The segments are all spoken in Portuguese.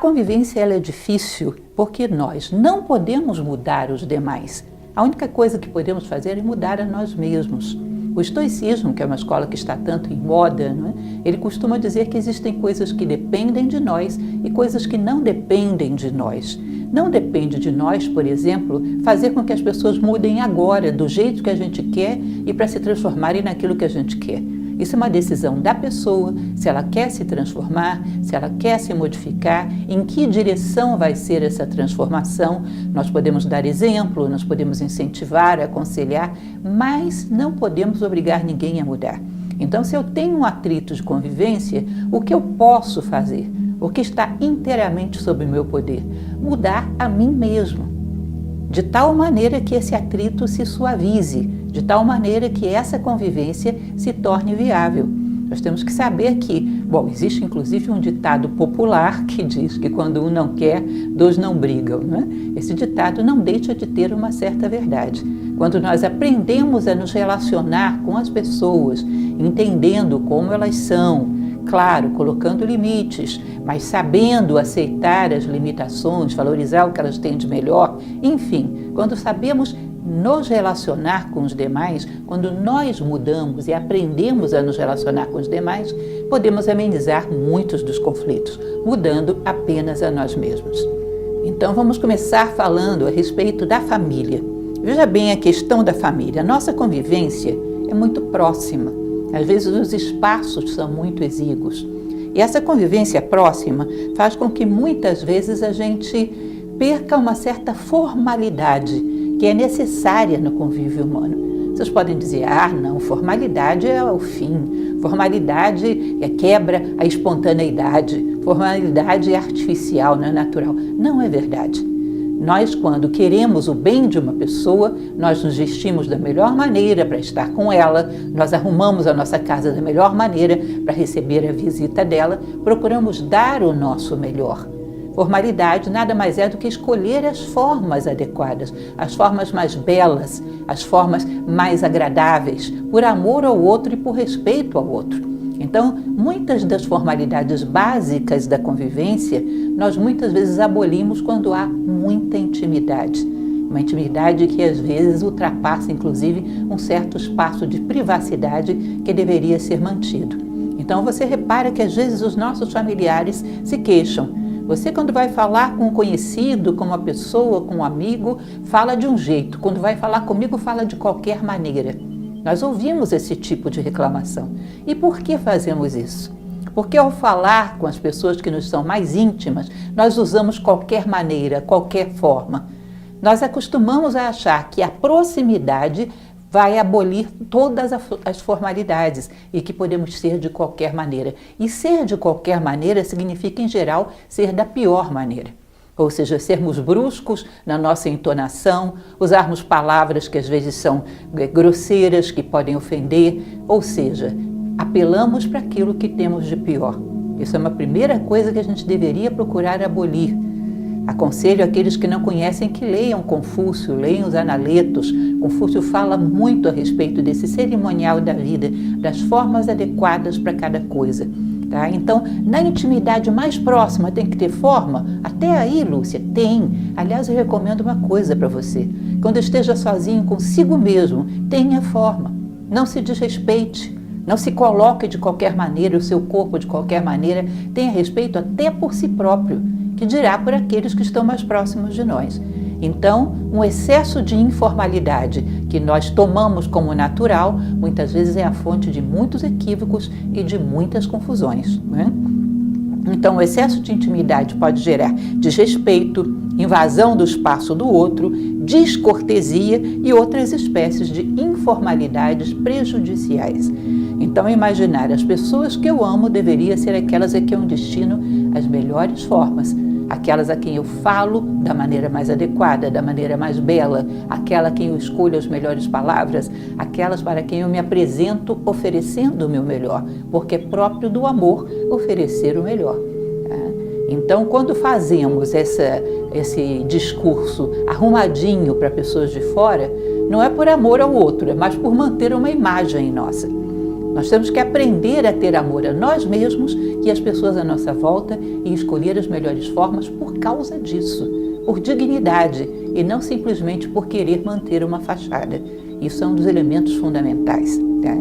A convivência ela é difícil porque nós não podemos mudar os demais. A única coisa que podemos fazer é mudar a nós mesmos. O estoicismo, que é uma escola que está tanto em moda, não é? Ele costuma dizer que existem coisas que dependem de nós e coisas que não dependem de nós. Não depende de nós, por exemplo, fazer com que as pessoas mudem agora, do jeito que a gente quer e para se transformarem naquilo que a gente quer. Isso é uma decisão da pessoa, se ela quer se transformar, se ela quer se modificar, em que direção vai ser essa transformação. Nós podemos dar exemplo, nós podemos incentivar, aconselhar, mas não podemos obrigar ninguém a mudar. Então, se eu tenho um atrito de convivência, o que eu posso fazer? O que está inteiramente sob o meu poder? Mudar a mim mesmo, de tal maneira que esse atrito se suavize, de tal maneira que essa convivência se torne viável. Nós temos que saber que, existe inclusive um ditado popular que diz que quando um não quer, dois não brigam, né? Esse ditado não deixa de ter uma certa verdade. Quando nós aprendemos a nos relacionar com as pessoas, entendendo como elas são, claro, colocando limites, mas sabendo aceitar as limitações, valorizar o que elas têm de melhor, enfim, quando sabemos nos relacionar com os demais, quando nós mudamos e aprendemos a nos relacionar com os demais, podemos amenizar muitos dos conflitos, mudando apenas a nós mesmos. Então vamos começar falando a respeito da família. Veja bem a questão da família. A nossa convivência é muito próxima. Às vezes os espaços são muito exíguos. E essa convivência próxima faz com que muitas vezes a gente perca uma certa formalidade que é necessária no convívio humano. Vocês podem dizer, não, formalidade é o fim, formalidade quebra a espontaneidade, formalidade é artificial, não é natural. Não é verdade. Nós, quando queremos o bem de uma pessoa, nós nos vestimos da melhor maneira para estar com ela, nós arrumamos a nossa casa da melhor maneira para receber a visita dela, procuramos dar o nosso melhor. Formalidade nada mais é do que escolher as formas adequadas, as formas mais belas, as formas mais agradáveis, por amor ao outro e por respeito ao outro. Então, muitas das formalidades básicas da convivência, nós muitas vezes abolimos quando há muita intimidade. Uma intimidade que às vezes ultrapassa, inclusive, um certo espaço de privacidade que deveria ser mantido. Então, você repara que às vezes os nossos familiares se queixam. Você, quando vai falar com um conhecido, com uma pessoa, com um amigo, fala de um jeito. Quando vai falar comigo, fala de qualquer maneira. Nós ouvimos esse tipo de reclamação. E por que fazemos isso? Porque ao falar com as pessoas que nos são mais íntimas, nós usamos qualquer maneira, qualquer forma. Nós acostumamos a achar que a proximidade vai abolir todas as formalidades e que podemos ser de qualquer maneira. E ser de qualquer maneira significa, em geral, ser da pior maneira. Ou seja, sermos bruscos na nossa entonação, usarmos palavras que às vezes são grosseiras, que podem ofender, ou seja, apelamos para aquilo que temos de pior. Isso é uma primeira coisa que a gente deveria procurar abolir. Aconselho aqueles que não conhecem que leiam Confúcio, leiam os Analetos. Confúcio fala muito a respeito desse cerimonial da vida, das formas adequadas para cada coisa. Tá? Então, na intimidade mais próxima tem que ter forma? Até aí, Lúcia, tem. Aliás, eu recomendo uma coisa para você. Quando esteja sozinho consigo mesmo, tenha forma. Não se desrespeite. Não se coloque de qualquer maneira, o seu corpo de qualquer maneira. Tenha respeito até por si próprio, que dirá por aqueles que estão mais próximos de nós. Então, um excesso de informalidade que nós tomamos como natural, muitas vezes é a fonte de muitos equívocos e de muitas confusões, né? Então, o excesso de intimidade pode gerar desrespeito, invasão do espaço do outro, descortesia e outras espécies de informalidades prejudiciais. Então, imaginar as pessoas que eu amo deveria ser aquelas a quem eu destino as melhores formas, aquelas a quem eu falo da maneira mais adequada, da maneira mais bela, aquela a quem eu escolho as melhores palavras, aquelas para quem eu me apresento oferecendo o meu melhor, porque é próprio do amor oferecer o melhor. Então, quando fazemos esse discurso arrumadinho para pessoas de fora, não é por amor ao outro, é mais por manter uma imagem nossa. Nós temos que aprender a ter amor a nós mesmos e às pessoas à nossa volta e escolher as melhores formas por causa disso, por dignidade e não simplesmente por querer manter uma fachada. Isso é um dos elementos fundamentais. Tá?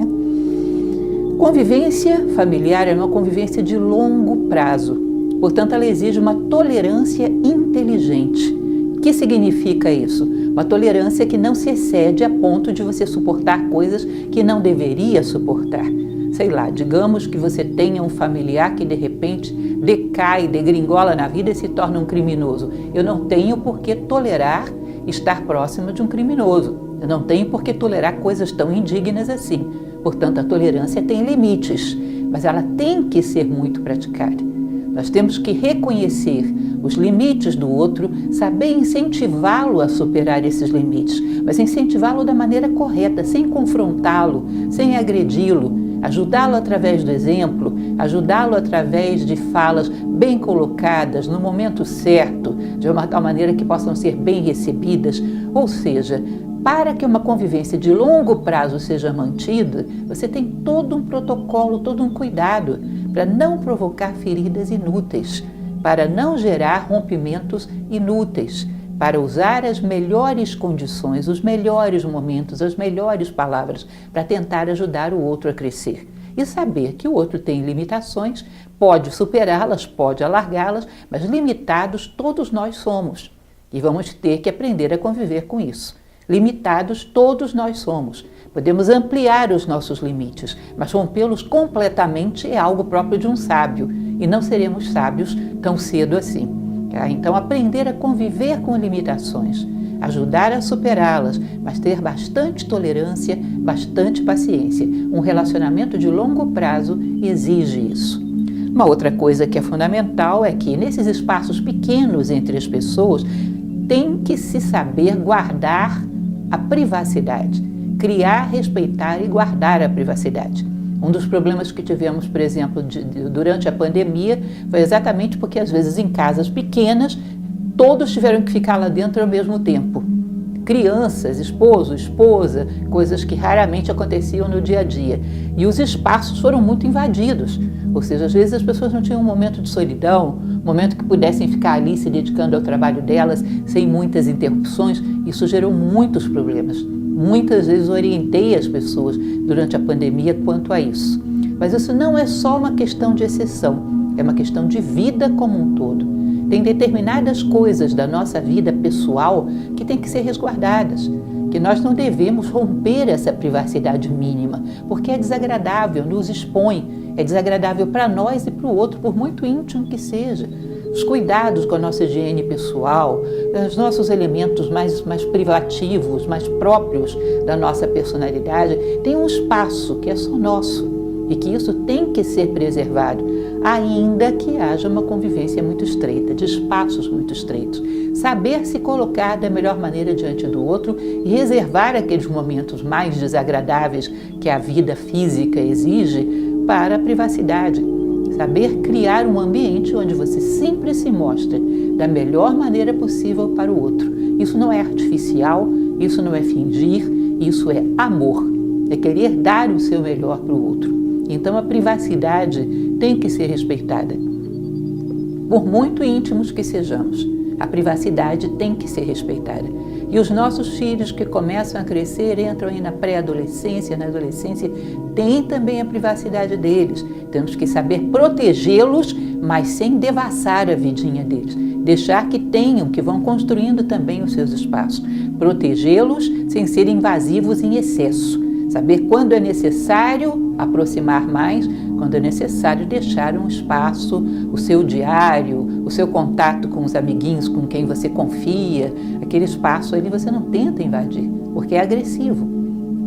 Convivência familiar é uma convivência de longo prazo, portanto ela exige uma tolerância inteligente. O que significa isso? Uma tolerância que não se excede a ponto de você suportar coisas que não deveria suportar. Sei lá, digamos que você tenha um familiar que de repente decai, degringola na vida e se torna um criminoso. Eu não tenho por que tolerar estar próximo de um criminoso. Eu não tenho por que tolerar coisas tão indignas assim. Portanto, a tolerância tem limites, mas ela tem que ser muito praticada. Nós temos que reconhecer os limites do outro, saber incentivá-lo a superar esses limites, mas incentivá-lo da maneira correta, sem confrontá-lo, sem agredi-lo, ajudá-lo através do exemplo, ajudá-lo através de falas bem colocadas, no momento certo, de uma tal maneira que possam ser bem recebidas. Ou seja, para que uma convivência de longo prazo seja mantida, você tem todo um protocolo, todo um cuidado para não provocar feridas inúteis, para não gerar rompimentos inúteis, para usar as melhores condições, os melhores momentos, as melhores palavras para tentar ajudar o outro a crescer. E saber que o outro tem limitações, pode superá-las, pode alargá-las, mas limitados todos nós somos. E vamos ter que aprender a conviver com isso. Limitados todos nós somos. Podemos ampliar os nossos limites, mas rompê-los completamente é algo próprio de um sábio, e não seremos sábios tão cedo assim. Tá? Então, aprender a conviver com limitações, ajudar a superá-las, mas ter bastante tolerância, bastante paciência. Um relacionamento de longo prazo exige isso. Uma outra coisa que é fundamental é que, nesses espaços pequenos entre as pessoas, tem que se saber guardar a privacidade, criar, respeitar e guardar a privacidade. Um dos problemas que tivemos, por exemplo, durante a pandemia foi exatamente porque, às vezes, em casas pequenas, todos tiveram que ficar lá dentro ao mesmo tempo. Crianças, esposo, esposa, coisas que raramente aconteciam no dia a dia. E os espaços foram muito invadidos. Ou seja, às vezes as pessoas não tinham um momento de solidão, um momento que pudessem ficar ali se dedicando ao trabalho delas, sem muitas interrupções. Isso gerou muitos problemas. Muitas vezes orientei as pessoas durante a pandemia quanto a isso. Mas isso não é só uma questão de exceção, é uma questão de vida como um todo. Tem determinadas coisas da nossa vida pessoal que têm que ser resguardadas, que nós não devemos romper essa privacidade mínima, porque é desagradável, nos expõe, é desagradável para nós e para o outro, por muito íntimo que seja. Os cuidados com a nossa higiene pessoal, os nossos elementos mais privativos, mais próprios da nossa personalidade, tem um espaço que é só nosso e que isso tem que ser preservado, ainda que haja uma convivência muito estreita, de espaços muito estreitos. Saber se colocar da melhor maneira diante do outro e reservar aqueles momentos mais desagradáveis que a vida física exige para a privacidade. Saber criar um ambiente onde você sempre se mostra da melhor maneira possível para o outro. Isso não é artificial, isso não é fingir, isso é amor. É querer dar o seu melhor para o outro. Então a privacidade tem que ser respeitada. Por muito íntimos que sejamos, a privacidade tem que ser respeitada. E os nossos filhos que começam a crescer, entram aí na pré-adolescência, na adolescência, têm também a privacidade deles. Temos que saber protegê-los, mas sem devassar a vidinha deles. Deixar que tenham, que vão construindo também os seus espaços. Protegê-los sem serem invasivos em excesso. Saber quando é necessário aproximar mais, quando é necessário deixar um espaço, o seu diário, o seu contato com os amiguinhos com quem você confia, aquele espaço ali você não tenta invadir, porque é agressivo.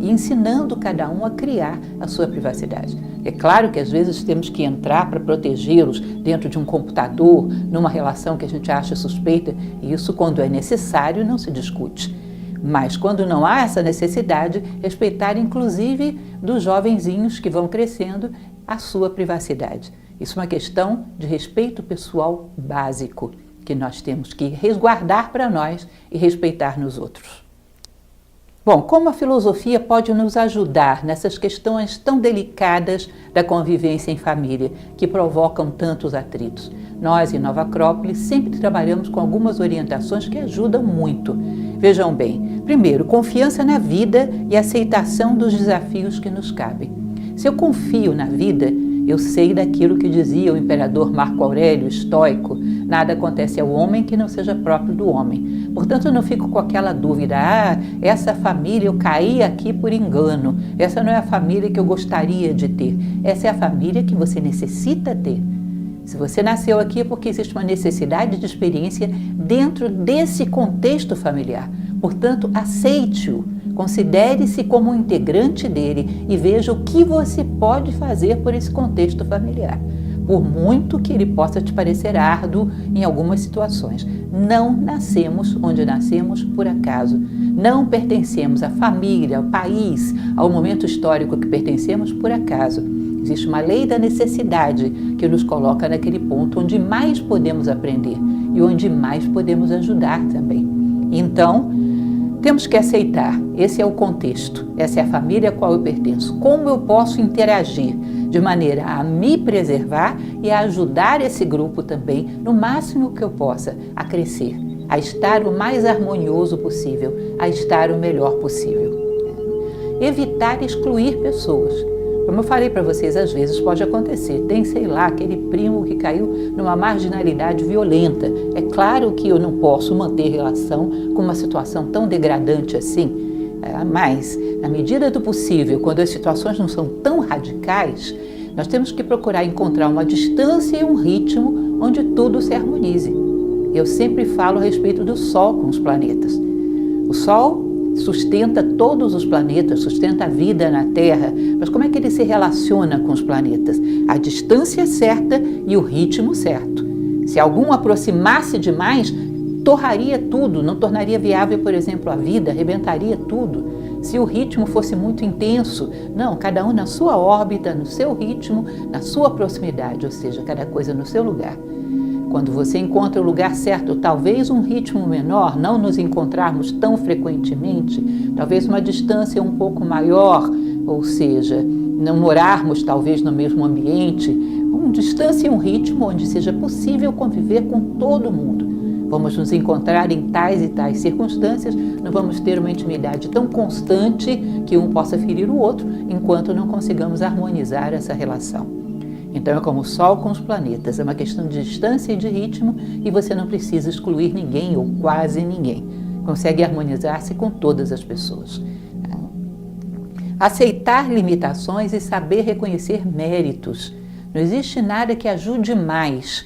E ensinando cada um a criar a sua privacidade. É claro que às vezes temos que entrar para protegê-los dentro de um computador, numa relação que a gente acha suspeita, e isso, quando é necessário, não se discute. Mas quando não há essa necessidade, respeitar inclusive dos jovenzinhos que vão crescendo a sua privacidade. Isso é uma questão de respeito pessoal básico, que nós temos que resguardar para nós e respeitar nos outros. Bom, como a filosofia pode nos ajudar nessas questões tão delicadas da convivência em família, que provocam tantos atritos? Nós, em Nova Acrópole, sempre trabalhamos com algumas orientações que ajudam muito. Vejam bem, primeiro, confiança na vida e aceitação dos desafios que nos cabem. Se eu confio na vida, eu sei daquilo que dizia o imperador Marco Aurélio, estoico: nada acontece ao homem que não seja próprio do homem. Portanto, eu não fico com aquela dúvida: essa família eu caí aqui por engano, essa não é a família que eu gostaria de ter, essa é a família que você necessita ter. Se você nasceu aqui é porque existe uma necessidade de experiência dentro desse contexto familiar. Portanto, aceite-o, considere-se como um integrante dele e veja o que você pode fazer por esse contexto familiar. Por muito que ele possa te parecer árduo em algumas situações. Não nascemos onde nascemos por acaso. Não pertencemos à família, ao país, ao momento histórico que pertencemos por acaso. Existe uma lei da necessidade que nos coloca naquele ponto onde mais podemos aprender e onde mais podemos ajudar também. Então, temos que aceitar, esse é o contexto, essa é a família a qual eu pertenço. Como eu posso interagir de maneira a me preservar e a ajudar esse grupo também, no máximo que eu possa, a crescer, a estar o mais harmonioso possível, a estar o melhor possível. Evitar excluir pessoas. Como eu falei para vocês, às vezes pode acontecer. Tem, sei lá, aquele primo que caiu numa marginalidade violenta. É claro que eu não posso manter relação com uma situação tão degradante assim. Mas, na medida do possível, quando as situações não são tão radicais, nós temos que procurar encontrar uma distância e um ritmo onde tudo se harmonize. Eu sempre falo a respeito do Sol com os planetas. O Sol sustenta todos os planetas, sustenta a vida na Terra, mas como é que ele se relaciona com os planetas? A distância certa e o ritmo certo. Se algum aproximasse demais, torraria tudo, não tornaria viável, por exemplo, a vida, arrebentaria tudo. Se o ritmo fosse muito intenso, não, cada um na sua órbita, no seu ritmo, na sua proximidade, ou seja, cada coisa no seu lugar. Quando você encontra o lugar certo, talvez um ritmo menor, não nos encontrarmos tão frequentemente, talvez uma distância um pouco maior, ou seja, não morarmos talvez no mesmo ambiente, uma distância e um ritmo onde seja possível conviver com todo mundo. Vamos nos encontrar em tais e tais circunstâncias, não vamos ter uma intimidade tão constante que um possa ferir o outro, enquanto não consigamos harmonizar essa relação. Então é como o Sol com os planetas, é uma questão de distância e de ritmo e você não precisa excluir ninguém ou quase ninguém. Consegue harmonizar-se com todas as pessoas. Aceitar limitações e saber reconhecer méritos. Não existe nada que ajude mais,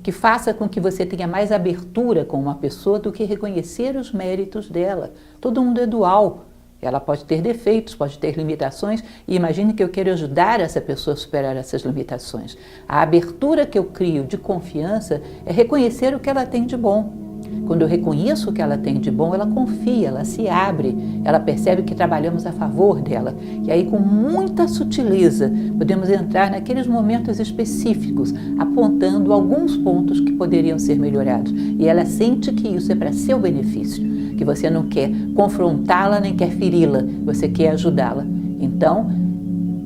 que faça com que você tenha mais abertura com uma pessoa do que reconhecer os méritos dela. Todo mundo é dual. Ela pode ter defeitos, pode ter limitações e imagine que eu quero ajudar essa pessoa a superar essas limitações. A abertura que eu crio de confiança é reconhecer o que ela tem de bom. Quando eu reconheço o que ela tem de bom, ela confia, ela se abre, ela percebe que trabalhamos a favor dela. E aí, com muita sutileza, podemos entrar naqueles momentos específicos, apontando alguns pontos que poderiam ser melhorados. E ela sente que isso é para seu benefício, que você não quer confrontá-la nem quer feri-la, você quer ajudá-la. Então,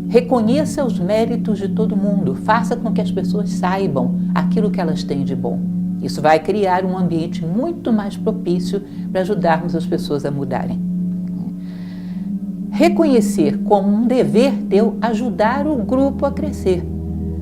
reconheça os méritos de todo mundo, faça com que as pessoas saibam aquilo que elas têm de bom. Isso vai criar um ambiente muito mais propício para ajudarmos as pessoas a mudarem. Reconhecer como um dever teu ajudar o grupo a crescer.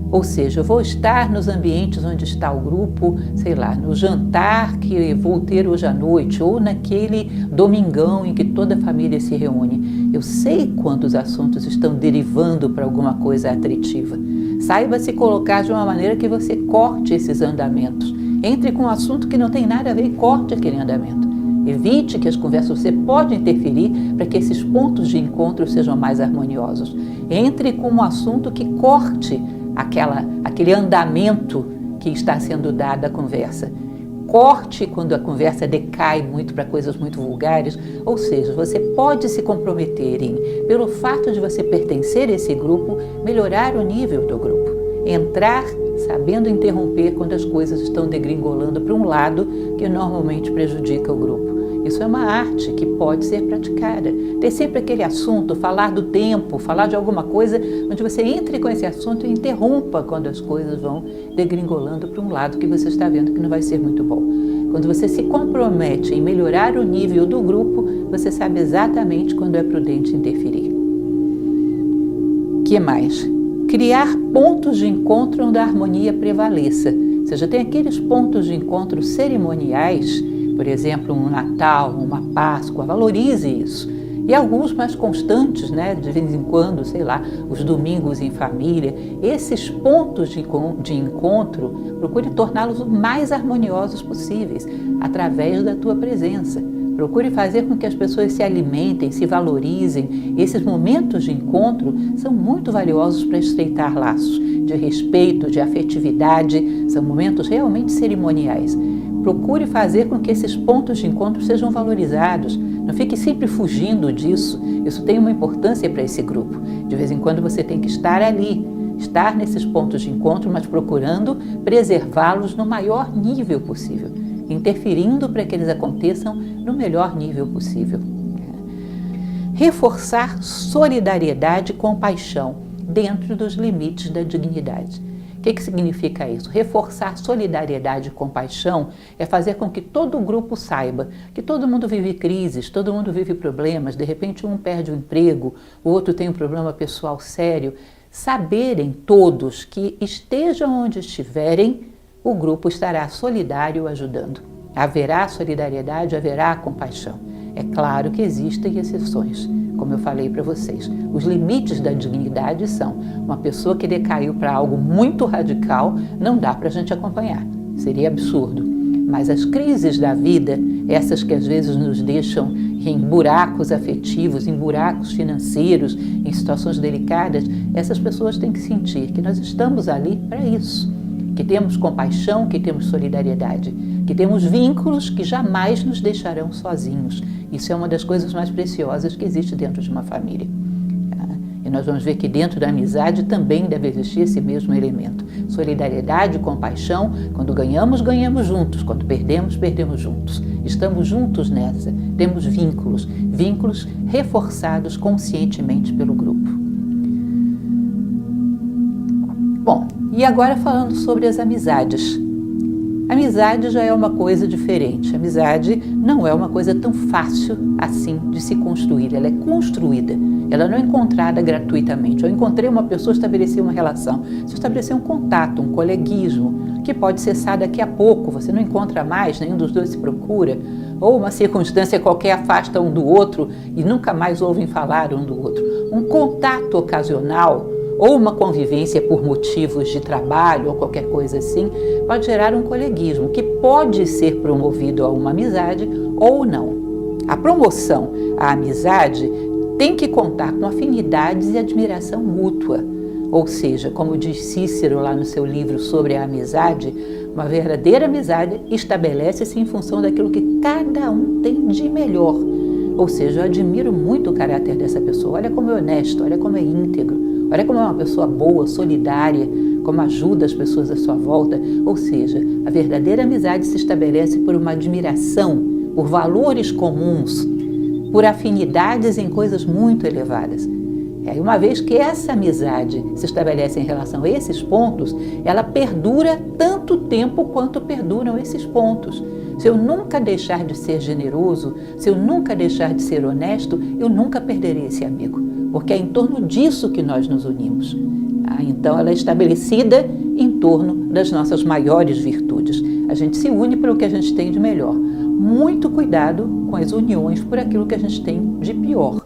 Ou seja, eu vou estar nos ambientes onde está o grupo, sei lá, no jantar que vou ter hoje à noite, ou naquele domingão em que toda a família se reúne. Eu sei quando os assuntos estão derivando para alguma coisa atritiva. Saiba se colocar de uma maneira que você corte esses andamentos. Entre com um assunto que não tem nada a ver e corte aquele andamento. Evite que as conversas, você pode interferir para que esses pontos de encontro sejam mais harmoniosos. Entre com um assunto que corte aquele andamento que está sendo dado à conversa. Corte quando a conversa decai muito para coisas muito vulgares, ou seja, você pode se comprometer em, pelo fato de você pertencer a esse grupo, melhorar o nível do grupo. Entrar sabendo interromper quando as coisas estão degringolando para um lado que normalmente prejudica o grupo. Isso é uma arte que pode ser praticada. Ter sempre aquele assunto, falar do tempo, falar de alguma coisa, onde você entre com esse assunto e interrompa quando as coisas vão degringolando para um lado que você está vendo que não vai ser muito bom. Quando você se compromete em melhorar o nível do grupo, você sabe exatamente quando é prudente interferir. O que mais? Criar pontos de encontro onde a harmonia prevaleça. Ou seja, tem aqueles pontos de encontro cerimoniais, por exemplo, um Natal, uma Páscoa, valorize isso. E alguns mais constantes, né? De vez em quando, sei lá, os domingos em família. Esses pontos de encontro, procure torná-los o mais harmoniosos possíveis, através da tua presença. Procure fazer com que as pessoas se alimentem, se valorizem. Esses momentos de encontro são muito valiosos para estreitar laços de respeito, de afetividade. São momentos realmente cerimoniais. Procure fazer com que esses pontos de encontro sejam valorizados. Não fique sempre fugindo disso. Isso tem uma importância para esse grupo. De vez em quando você tem que estar ali, estar nesses pontos de encontro, mas procurando preservá-los no maior nível possível, interferindo para que eles aconteçam no melhor nível possível. Reforçar solidariedade e compaixão dentro dos limites da dignidade. O que significa isso? Reforçar solidariedade e compaixão é fazer com que todo o grupo saiba que todo mundo vive crises, todo mundo vive problemas, de repente um perde o emprego, o outro tem um problema pessoal sério. Saberem todos que estejam onde estiverem, o grupo estará solidário ajudando. Haverá solidariedade, haverá compaixão. É claro que existem exceções, como eu falei para vocês. Os limites da dignidade são uma pessoa que decaiu para algo muito radical, não dá para a gente acompanhar. Seria absurdo. Mas as crises da vida, essas que às vezes nos deixam em buracos afetivos, em buracos financeiros, em situações delicadas, essas pessoas têm que sentir que nós estamos ali para isso. Que temos compaixão, que temos solidariedade, que temos vínculos que jamais nos deixarão sozinhos. Isso é uma das coisas mais preciosas que existe dentro de uma família. E nós vamos ver que dentro da amizade também deve existir esse mesmo elemento. Solidariedade, compaixão, quando ganhamos, ganhamos juntos, quando perdemos, perdemos juntos. Estamos juntos nessa, temos vínculos, vínculos reforçados conscientemente pelo grupo. Bom, e agora falando sobre as amizades. Amizade já é uma coisa diferente. Amizade não é uma coisa tão fácil assim de se construir. Ela é construída, ela não é encontrada gratuitamente. Eu encontrei uma pessoa, estabeleci uma relação. Se estabelecer um contato, um coleguismo, que pode cessar daqui a pouco, você não encontra mais, nenhum dos dois se procura, ou uma circunstância qualquer afasta um do outro e nunca mais ouvem falar um do outro. Um contato ocasional, ou uma convivência por motivos de trabalho ou qualquer coisa assim, pode gerar um coleguismo que pode ser promovido a uma amizade ou não. A promoção à amizade tem que contar com afinidades e admiração mútua. Ou seja, como diz Cícero lá no seu livro sobre a amizade, uma verdadeira amizade estabelece-se em função daquilo que cada um tem de melhor. Ou seja, eu admiro muito o caráter dessa pessoa. Olha como é honesto, olha como é íntegro. Olha como é uma pessoa boa, solidária, como ajuda as pessoas à sua volta. Ou seja, a verdadeira amizade se estabelece por uma admiração, por valores comuns, por afinidades em coisas muito elevadas. E aí, uma vez que essa amizade se estabelece em relação a esses pontos, ela perdura tanto tempo quanto perduram esses pontos. Se eu nunca deixar de ser generoso, se eu nunca deixar de ser honesto, eu nunca perderei esse amigo, porque é em torno disso que nós nos unimos. Então ela é estabelecida em torno das nossas maiores virtudes. A gente se une para o que a gente tem de melhor. Muito cuidado com as uniões por aquilo que a gente tem de pior.